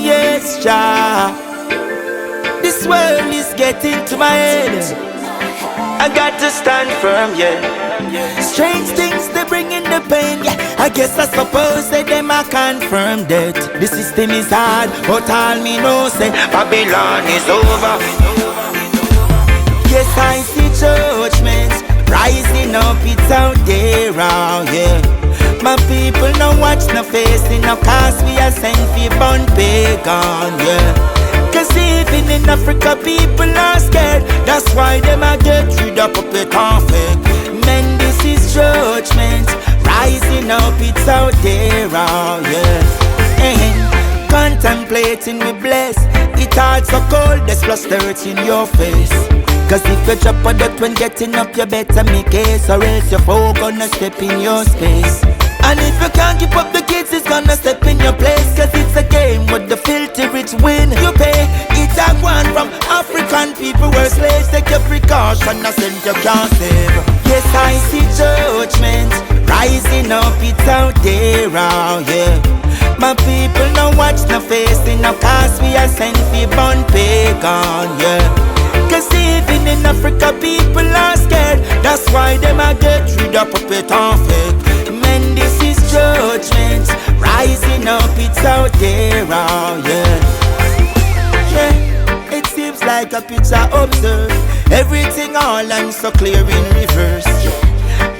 Yes, Jah. This world is getting to my head. I got to stand firm, yeah. Strange things they bring in the pain, yeah. I guess I suppose that them I confirm that the system is hard, but all me know say Babylon is over. Yes, I see judgment rising up, it's out there, oh yeah. My people no watch no face, no cause we are sent for born pagan, yeah. Cause even in Africa people are scared, that's why them a get rid of puppet and fake. Men, this is judgment rising up, it's out there, oh yeah. Contemplating we bless, it hard so cold, there's plus dirt in your face. Cause if you drop a dot when getting up, you better make case, or else your foe gonna step in your space. And if you can't keep up the kids, it's gonna step in your place. Cause it's a game with the filthy rich win. You pay, it's a one from African people were slaves. Take your precaution, I send you can't save. Yes, I see judgment rising up, it's out there, oh yeah. My people no watch no face, no cause we are sent for born pagan, yeah. Cause even in Africa people are scared, that's why them a get rid of puppet and fake. Men, this is judgment rising up, it's out there, oh yeah. Yeah, it seems like a picture observed, everything all and so clear in reverse.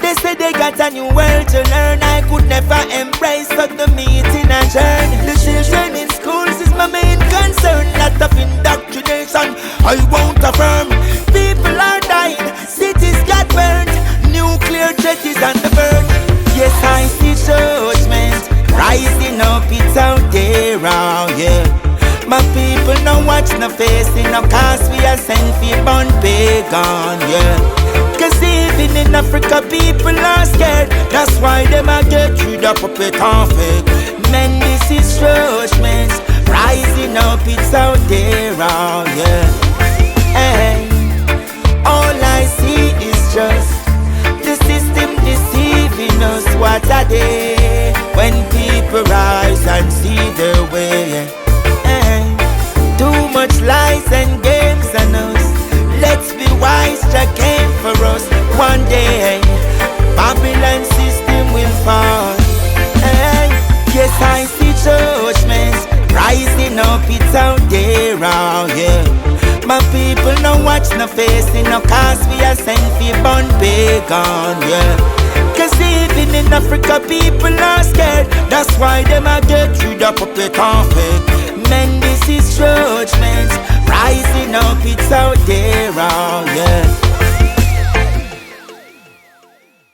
They say they got a new world to learn, I could never embrace but the meeting adjourn. The children in schools is my main concern, lot of indoctrination I won't affirm. People are dying, cities got burned, nuclear jet is on the verge. Yes, I see judgment rising up, it's out there, oh yeah. My people no watch no face, no cause we are sent for born pagan, yeah. Cause even in Africa people are scared, that's why them a get rid of puppet and fake. Men, this is judgment rising up, it's out there, oh yeah. Hey, all I see is just the system deceiving us. What are they when people rise and see their way? Hey, too much lies and games on us. Let's be wise, Jah came for us. One day Babylon system will fall. Hey, yes, I see judgments rising up, it's out there, oh yeah. My people no watch no face, no cause we are sent for born pagan, yeah. Cause even in Africa people are scared, that's why them a get rid of puppet and fake.